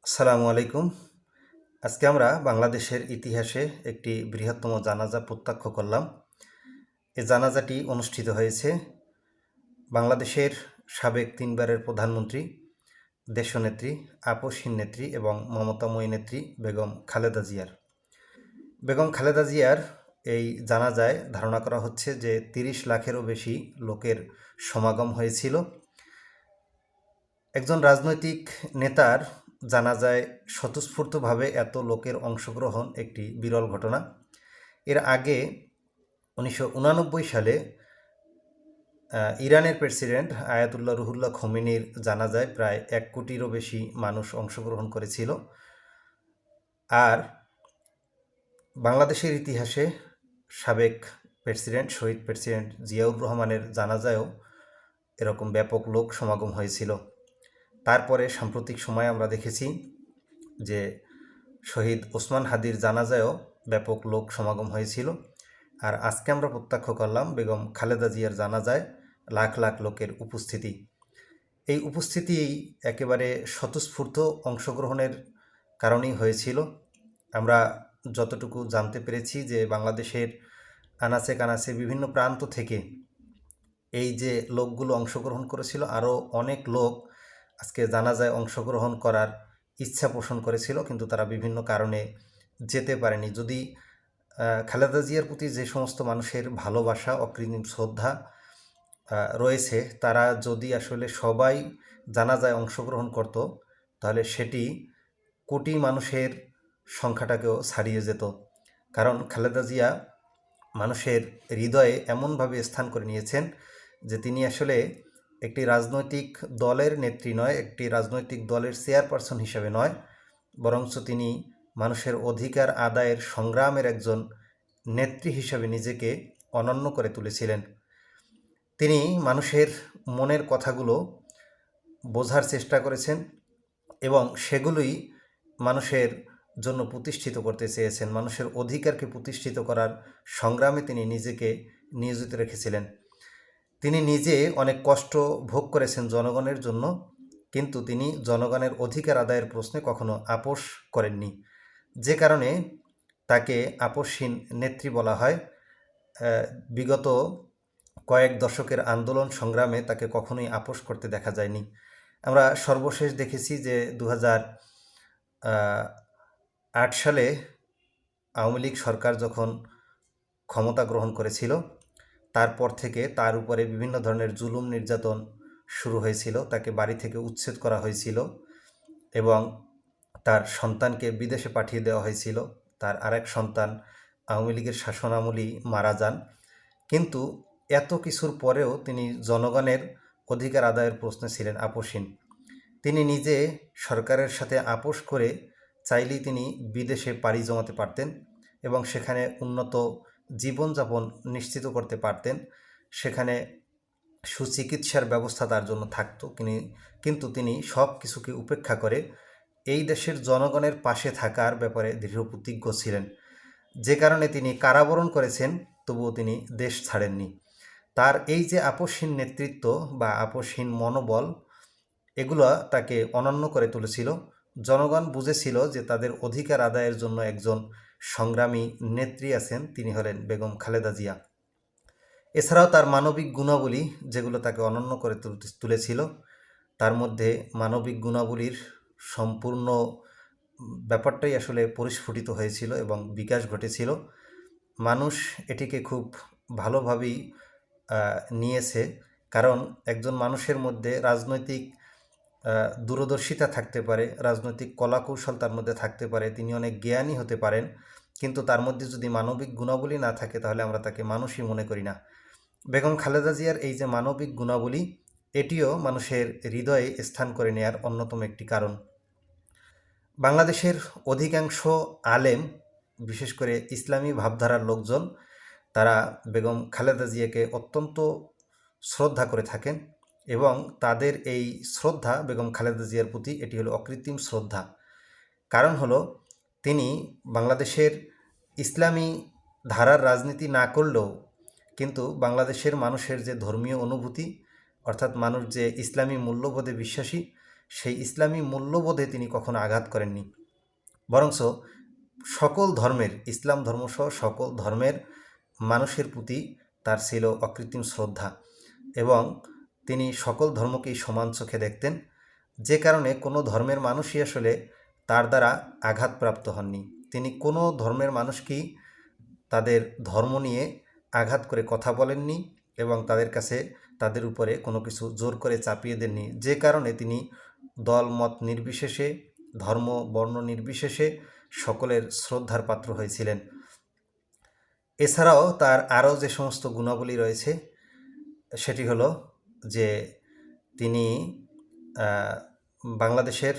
আসসালামু আলাইকুম। আজকে আমরা বাংলাদেশের ইতিহাসে একটি বৃহত্তম জানাজা প্রত্যক্ষ করলাম। এই জানাজাটি অনুষ্ঠিত হয়েছে বাংলাদেশের সাবেক 3বারের প্রধানমন্ত্রী, দেশনেত্রী, আপসহীন নেত্রী এবং মমতাময়ী নেত্রী বেগম খালেদা জিয়ার। বেগম খালেদা জিয়ার এই জানাজায় ধারণা করা হচ্ছে যে 30 লাখেরও বেশি লোকের সমাগম হয়েছিল। একজন রাজনৈতিক নেতার জানাজায় স্বতঃস্ফূর্তভাবে এত লোকের অংশগ্রহণ একটি বিরল ঘটনা। এর আগে 1989 সালে ইরানের প্রেসিডেন্ট আয়াতুল্লাহ রুহুল্লাহ খোমেনির জানাজায় প্রায় 1 কোটিরও বেশি মানুষ অংশগ্রহণ করেছিল। আর বাংলাদেশের ইতিহাসে সাবেক প্রেসিডেন্ট, শহীদ প্রেসিডেন্ট জিয়াউর রহমানের জানাজায়ও এরকম ব্যাপক লোক সমাগম হয়েছিল। তারপরে সাম্প্রতিক সময়ে আমরা দেখেছি যে শহীদ ওসমান হাদির জানাজায়ও ব্যাপক লোক সমাগম হয়েছিল। আর আজকে আমরা প্রত্যক্ষ করলাম বেগম খালেদা জিয়ার জানাজায় লাখ লাখ লোকের উপস্থিতি। এই উপস্থিতি একেবারে স্বতঃস্ফূর্ত অংশগ্রহণের কারণেই হয়েছিল। আমরা যতটুকু জানতে পেরেছি যে বাংলাদেশের আনাচে কানাচে বিভিন্ন প্রান্ত থেকে এই যে লোকগুলো অংশগ্রহণ করেছিল, আরও অনেক লোক আজকে জানাজায় অংশগ্রহণ করার ইচ্ছা পোষণ করেছিল, কিন্তু তারা বিভিন্ন কারণে যেতে পারেনি। যদি খালেদা জিয়ার প্রতি যে সমস্ত মানুষের ভালোবাসা, অকৃত্রিম শ্রদ্ধা রয়েছে, তারা যদি আসলে সবাই জানাজায় অংশগ্রহণ করত, তাহলে সেটি কোটি মানুষের সংখ্যাটাকেও ছাড়িয়ে যেত। কারণ খালেদা জিয়া মানুষের হৃদয়ে এমনভাবে স্থান করে নিয়েছেন যে তিনি আসলে একটি রাজনৈতিক দলের নেত্রী নয়, একটি রাজনৈতিক দলের চেয়ারপারসন হিসেবে নয়, বরঞ্চ তিনি মানুষের অধিকার আদায়ের সংগ্রামের একজন নেত্রী হিসেবে নিজেকে অনন্য করে তুলেছিলেন। তিনি মানুষের মনের কথাগুলো বোঝার চেষ্টা করেছেন এবং সেগুলোই মানুষের জন্য প্রতিষ্ঠিত করতে চেয়েছেন। মানুষের অধিকারকে প্রতিষ্ঠিত করার সংগ্রামে তিনি নিজেকে নিয়োজিত রেখেছিলেন। তিনি নিজে অনেক কষ্ট ভোগ করেছেন জনগণের জন্য, কিন্তু তিনি জনগণের অধিকার আদায়ের প্রশ্নে কখনো আপোস করেননি, যে কারণে তাকে আপোসহীন নেত্রী বলা হয়। বিগত কয়েক দশকের আন্দোলন সংগ্রামে তাকে কখনোই আপোস করতে দেখা যায়নি। আমরা সর্বশেষ দেখেছি যে 2008 সালে আওয়ামী লীগ সরকার যখন ক্ষমতা গ্রহণ করেছিল, তারপর থেকে তার উপরে বিভিন্ন ধরনের জুলুম নির্যাতন শুরু হয়েছিল। তাকে বাড়ি থেকে উচ্ছেদ করা হয়েছিল এবং তার সন্তানকে বিদেশে পাঠিয়ে দেওয়া হয়েছিল। তার আরেক সন্তান আওয়ামী লীগের শাসনামলেই মারা যান। কিন্তু এত কিছুর পরেও তিনি জনগণের অধিকার আদায়ের প্রশ্নে ছিলেন আপোসহীন। তিনি নিজে সরকারের সাথে আপোস করে চাইলেই তিনি বিদেশে পাড়ি জমাতে পারতেন এবং সেখানে উন্নত জীবনযাপন নিশ্চিত করতে পারতেন। সেখানে সুচিকিৎসার ব্যবস্থা তার জন্য থাকতো। কিন্তু তিনি সব কিছুকে উপেক্ষা করে এই দেশের জনগণের পাশে থাকার ব্যাপারে দৃঢ়প্রতিজ্ঞ ছিলেন, যে কারণে তিনি কারাবরণ করেছেন, তবুও তিনি দেশ ছাড়েননি। তার এই যে আপোসহীন নেতৃত্ব বা আপোসহীন মনোবল, এগুলো তাকে অনন্য করে তুলেছিল। জনগণ বুঝেছিল যে তাদের অধিকার আদায়ের জন্য একজন সংগ্রামী নেত্রী আছেন, তিনি হলেন বেগম খালেদা জিয়া। এছাড়াও তার মানবিক গুণাবলী যেগুলো তাকে অনন্য করে তুলেছিল, তার মধ্যে মানবিক গুণাবলীর সম্পূর্ণ ব্যাপারটাই আসলে পরিস্ফুটিত হয়েছিল এবং বিকাশ ঘটেছিল। মানুষ এটিকে খুব ভালোভাবেই নিয়েছে, কারণ একজন মানুষের মধ্যে রাজনৈতিক দূরদর্শিতা থাকতে পারে, রাজনৈতিক কলাকৌশল তার মধ্যে থাকতে পারে, তিনি অনেক জ্ঞানী হতে পারেন, কিন্তু তার মধ্যে যদি মানবিক গুণাবলী না থাকে তাহলে আমরা তাকে মানুষই মনে করি না। বেগম খালেদা জিয়ার এই যে মানবিক গুণাবলী, এটিও মানুষের হৃদয়ে স্থান করে নেয়ার অন্যতম একটি কারণ। বাংলাদেশের অধিকাংশ আলেম, বিশেষ করে ইসলামী ভাবধারার লোকজন, তারা বেগম খালেদা জিয়াকে অত্যন্ত শ্রদ্ধা করে থাকেন এবং তাদের এই শ্রদ্ধা বেগম খালেদা জিয়ার প্রতি, এটি হলো অকৃত্রিম শ্রদ্ধা। কারণ হলো তিনি বাংলাদেশের ইসলামী ধারার রাজনীতি না করলেও কিন্তু বাংলাদেশের মানুষের যে ধর্মীয় অনুভূতি, অর্থাৎ মানুষ যে ইসলামী মূল্যবোধে বিশ্বাসী, সেই ইসলামী মূল্যবোধে তিনি কখনো আঘাত করেননি, বরঞ্চ সকল ধর্মের, ইসলাম ধর্মসহ সকল ধর্মের মানুষের প্রতি তার ছিল অকৃত্রিম শ্রদ্ধা এবং তিনি সকল ধর্মকেই সমান চোখে দেখতেন, যে কারণে কোনো ধর্মের মানুষই আসলে তার দ্বারা আঘাতপ্রাপ্ত হননি। তিনি কোনো ধর্মের মানুষকেই তাদের ধর্ম নিয়ে আঘাত করে কথা বলেননি এবং তাদের কাছে তাদের উপরে কোনো কিছু জোর করে চাপিয়ে দেননি, যে কারণে তিনি দল মত নির্বিশেষে, ধর্ম বর্ণ নির্বিশেষে সকলের শ্রদ্ধার পাত্র হয়েছিলেন। এছাড়াও তার আরও যে সমস্ত গুণাবলী রয়েছে সেটি হলো যে তিনি বাংলাদেশের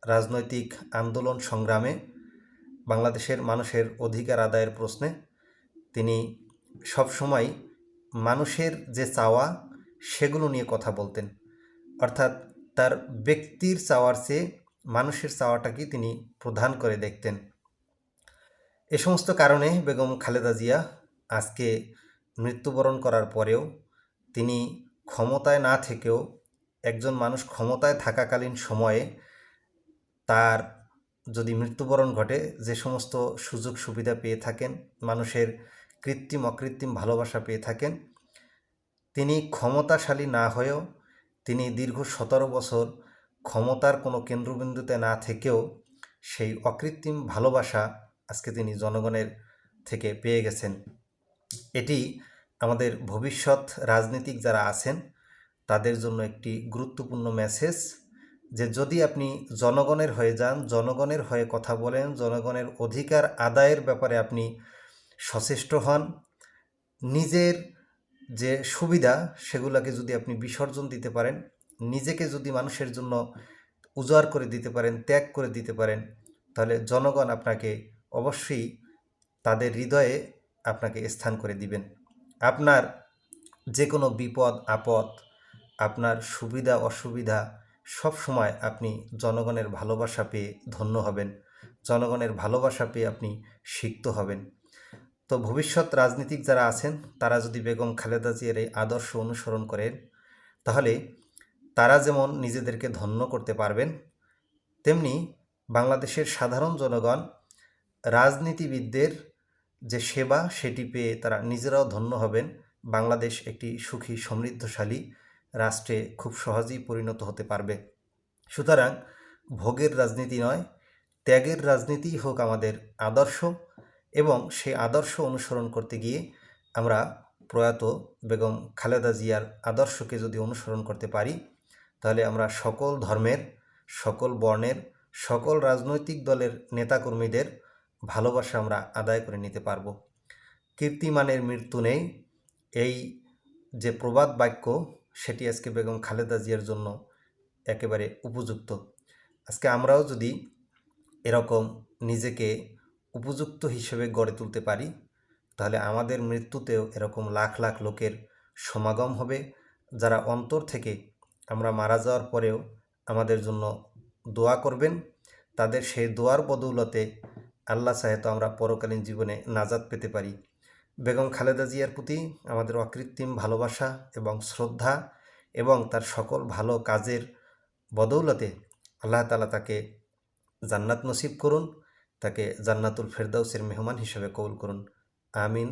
রাজনৈতিক আন্দোলন সংগ্রামে, বাংলাদেশের মানুষের অধিকার আদায়ের প্রশ্নে তিনি সবসময় মানুষের যে চাওয়া সেগুলো নিয়ে কথা বলতেন, অর্থাৎ তার ব্যক্তির চাওয়ার চেয়ে মানুষের চাওয়াটাকে তিনি প্রধান করে দেখতেন। এ সমস্ত কারণে বেগম খালেদা জিয়া আজকে মৃত্যুবরণ করার পরেও তিনি ক্ষমতায় না থেকেও, একজন মানুষ ক্ষমতায় থাকাকালীন সময়ে তার যদি মৃত্যুবরণ ঘটে, যে সমস্ত সুযোগ সুবিধা পেয়ে থাকেন, মানুষের কৃত্রিম অকৃত্রিম ভালোবাসা পেয়ে থাকেন, তিনি ক্ষমতাশালী না হয়েও তিনি দীর্ঘ 17 বছর ক্ষমতার কোনো কেন্দ্রবিন্দুতে না থেকেও সেই অকৃত্রিম ভালোবাসা আজকে তিনি জনগণের থেকে পেয়ে গেছেন। এটি আমাদের ভবিষ্যৎ রাজনীতিক যারা আছেন তাদের জন্য একটি গুরুত্বপূর্ণ মেসেজ, যে যদি আপনি জনগণের হয়ে যান, জনগণের হয়ে কথা বলেন, জনগণের অধিকার আদায়ের ব্যাপারে আপনি সচেষ্ট হন, নিজের যে সুবিধা সেগুলোকে যদি আপনি বিসর্জন দিতে পারেন, নিজেকে যদি মানুষের জন্য উজাড় করে দিতে পারেন, ত্যাগ করে দিতে পারেন, তাহলে জনগণ আপনাকে অবশ্যই তাদের হৃদয়ে আপনাকে স্থান করে দিবেন। আপনার যে কোনো বিপদ আপদ, আপনার সুবিধা অসুবিধা, সব সময় আপনি জনগণের ভালোবাসা পেয়ে ধন্য হবেন, জনগণের ভালোবাসা পেয়ে আপনি সিক্ত হবেন। তো ভবিষ্যৎ রাজনীতিক যারা আছেন তারা যদি বেগম খালেদা জিয়ার এই আদর্শ অনুসরণ করেন, তাহলে তারা যেমন নিজেদেরকে ধন্য করতে পারবেন, তেমনি বাংলাদেশের সাধারণ জনগণ রাজনীতিবিদদের যে সেবা সেটি পেয়ে তারা নিজেরাও ধন্য হবেন, বাংলাদেশ একটি সুখী সমৃদ্ধশালী রাষ্ট্রে খুব সহজেই পরিণত হতে পারবে। সুতরাং ভোগের রাজনীতি নয়, ত্যাগের রাজনীতিই হোক আমাদের আদর্শ, এবং সেই আদর্শ অনুসরণ করতে গিয়ে আমরা প্রয়াত বেগম খালেদা জিয়ার আদর্শকে যদি অনুসরণ করতে পারি, তাহলে আমরা সকল ধর্মের, সকল বর্ণের, সকল রাজনৈতিক দলের নেতাকর্মীদের ভালোবাসা আমরা আদায় করে নিতে পারব। কীর্তিমানের মৃত্যু নেই, এই যে প্রবাদ বাক্য, সেটি আজকে বেগম খালেদা জিয়ার জন্য একেবারে উপযুক্ত। আজকে আমরাও যদি এরকম নিজেকে উপযুক্ত হিসেবে গড়ে তুলতে পারি, তাহলে আমাদের মৃত্যুতেও এরকম লাখ লাখ লোকের সমাগম হবে, যারা অন্তর থেকে আমরা মারা যাওয়ার পরেও আমাদের জন্য দোয়া করবেন। তাদের সেই দোয়ার বদৌলতে আল্লাহ চাহে তো আমরা পরকালীন জীবনে নাজাত পেতে পারি। বেগম খালেদা জিয়ার প্রতি আমাদের অকৃত্রিম ভালোবাসা এবং শ্রদ্ধা, এবং তার সকল ভালো কাজের বদৌলতে আল্লাহ তাআলা তাকে জান্নাত নসিব করুন, তাকে জান্নাতুল ফেরদাউসের মেহমান হিসেবে কবুল করুন। আমিন।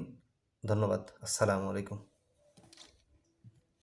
ধন্যবাদ। আসসালামু আলাইকুম।